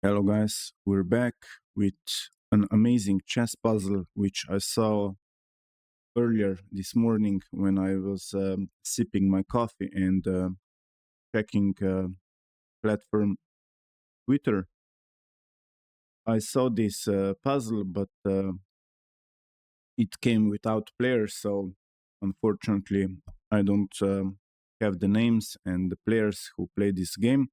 Hello guys, we're back with an amazing chess puzzle which I saw earlier this morning when I was sipping my coffee and checking platform Twitter. I saw this puzzle, but it came without players, so unfortunately I don't have the names and the players who play this game.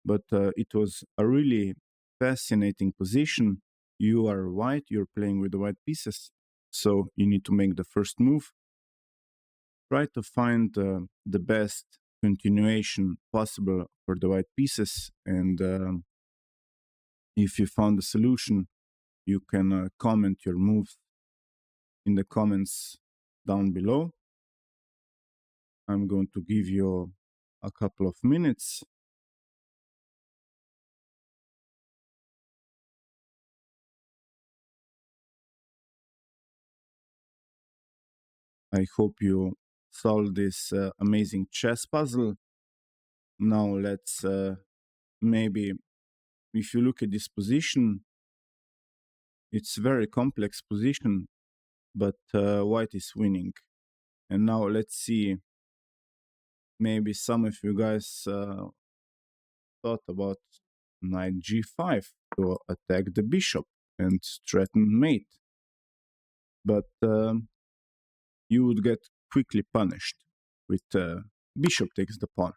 But it was a really fascinating position. You are white, you're playing with the white pieces, so you need to make the first move. Try to find the best continuation possible for the white pieces, and if you found the solution, you can comment your move in the comments down below. I'm going to give you a couple of minutes. I hope you solve this amazing chess puzzle. Now let's maybe, if you look at this position, it's a very complex position, but white is winning. And now let's see, maybe some of you guys thought about knight g5 to attack the bishop and threaten mate. But you would get quickly punished with bishop takes the pawn.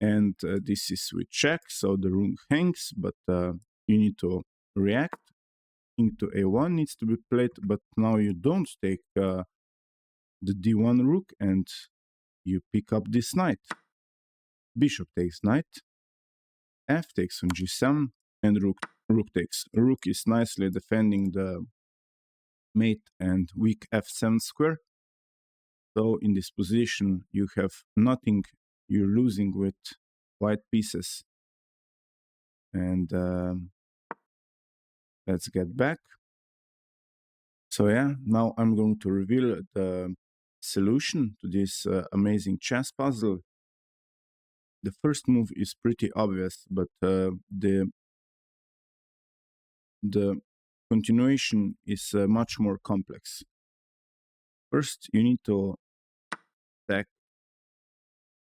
And this is with check, so the rook hangs, but you need to react. King to a1 needs to be played, but now you don't take the d1 rook and you pick up this knight. Bishop takes knight, f takes on g7, and rook takes. Rook is nicely defending the mate and weak f7 square. So in this position you have nothing, you're losing with white pieces. And let's get back. So yeah, now I'm going to reveal the solution to this amazing chess puzzle. The first move is pretty obvious, but the continuation is much more complex. First, you need to attack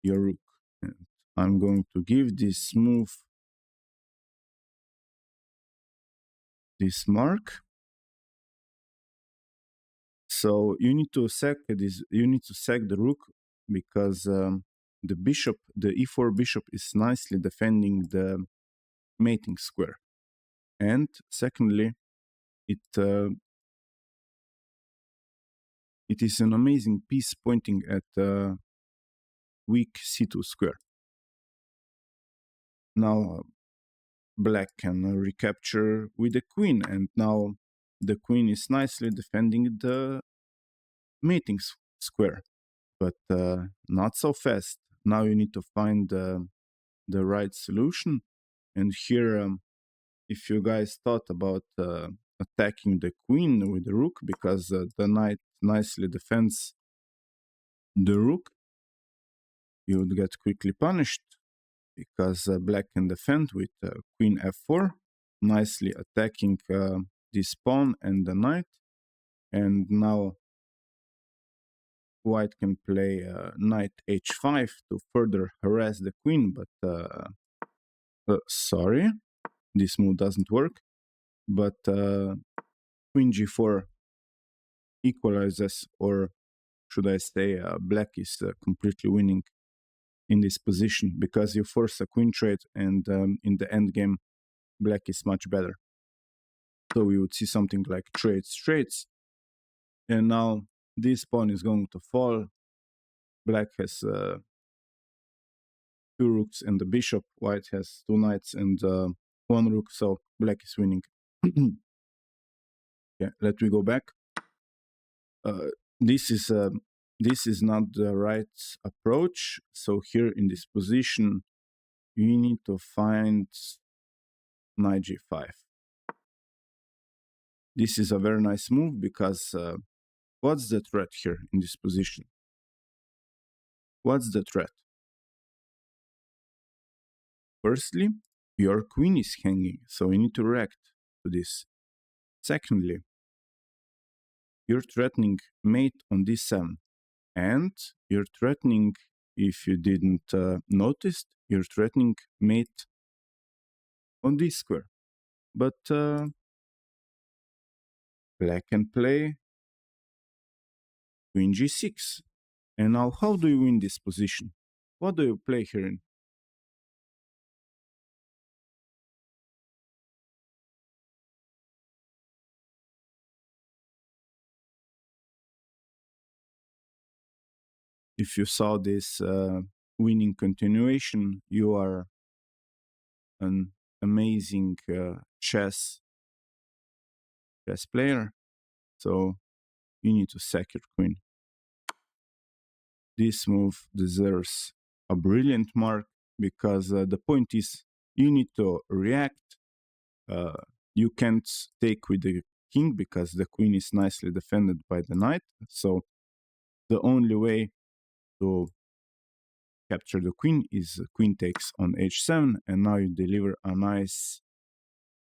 your rook. And I'm going to give this move this mark. So you need to sack this. You need to sack the rook because the bishop, the e4 bishop, is nicely defending the mating square. And secondly, it is an amazing piece pointing at weak c2 square. Now black can recapture with the queen, and now the queen is nicely defending the mating square, but not so fast. Now you need to find the right solution. And here, if you guys thought about attacking the queen with the rook, because the knight nicely defends the rook, you would get quickly punished, because black can defend with queen f4, nicely attacking this pawn and the knight. And now white can play knight h5 to further harass the queen, but sorry, this move doesn't work. But queen g4 equalizes, or should I say black is completely winning in this position, because you force a queen trade, and in the end game black is much better. So we would see something like trades, and now this pawn is going to fall. Black has 2 rooks and the bishop, white has 2 knights and 1 rook, so black is winning. Yeah, let me go back. This is not the right approach. So here in this position, you need to find knight g5. This is a very nice move, because what's the threat here in this position? What's the threat? Firstly, your queen is hanging, so you need to react to this. Secondly, you're threatening mate on d7, and you're threatening, if you didn't notice, you're threatening mate on d square. But black can play queen g6. And now, how do you win this position? What do you play here in? If you saw this winning continuation, you are an amazing chess player. So you need to sack your queen. This move deserves a brilliant mark because the point is you need to react. You can't take with the king because the queen is nicely defended by the knight. So the only way to capture the queen is queen takes on h7, and now you deliver a nice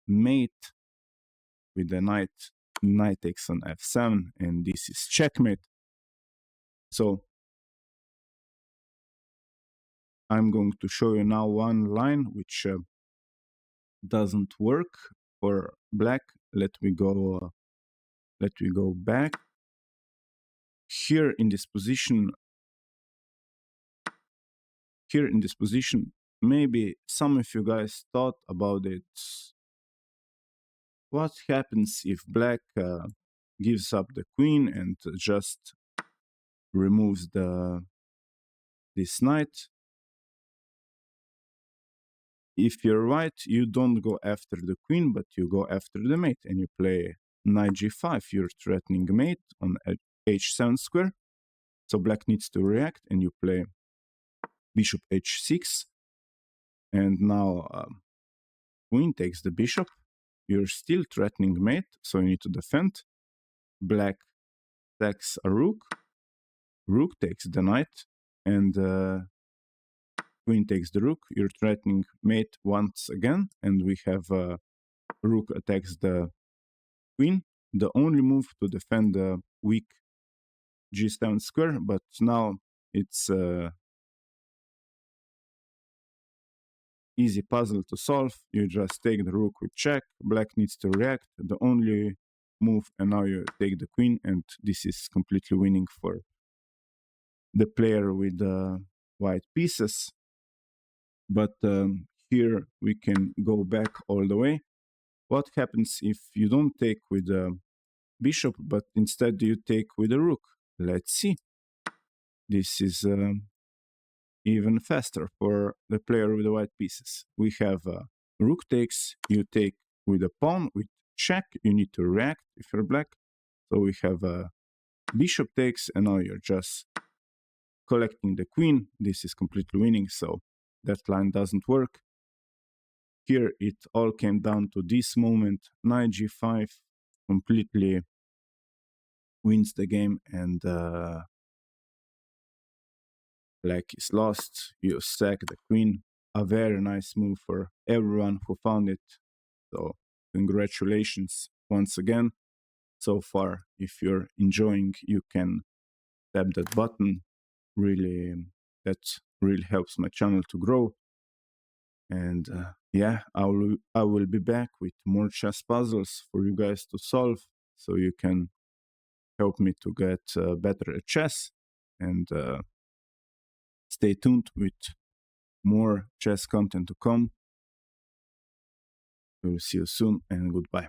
mate with the knight. Knight takes on f7, and this is checkmate. So I'm going to show you now one line which doesn't work for black. Let me go back. Here in this position, maybe some of you guys thought about it. What happens if black gives up the queen and just removes this knight? If you're right, you don't go after the queen, but you go after the mate, and you play knight g5. You're threatening mate on h7 square. So black needs to react, and you play bishop h6. And now queen takes the bishop. You're still threatening mate, so you need to defend. Black takes a rook. Rook takes the knight, and queen takes the rook. You're threatening mate once again, and we have rook attacks the queen. The only move to defend the weak g7 square, but now it's easy puzzle to solve. You just take the rook with check. Black needs to react. The only move, and now you take the queen, and this is completely winning for the player with the white pieces. But here we can go back all the way. What happens if you don't take with the bishop, but instead you take with the rook? Let's see. This is even faster for the player with the white pieces. We have rook takes, you take with a pawn, with check, you need to react if you're black. So we have bishop takes, and now you're just collecting the queen. This is completely winning, so that line doesn't work. Here it all came down to this moment. Knight g5 completely wins the game, and black is lost. You sack the queen. A very nice move for everyone who found it. So congratulations once again. So far, if you're enjoying, you can tap that button. Really, that really helps my channel to grow. And yeah, I will be back with more chess puzzles for you guys to solve, so you can help me to get better at chess. And stay tuned with more chess content to come. We'll see you soon, and goodbye.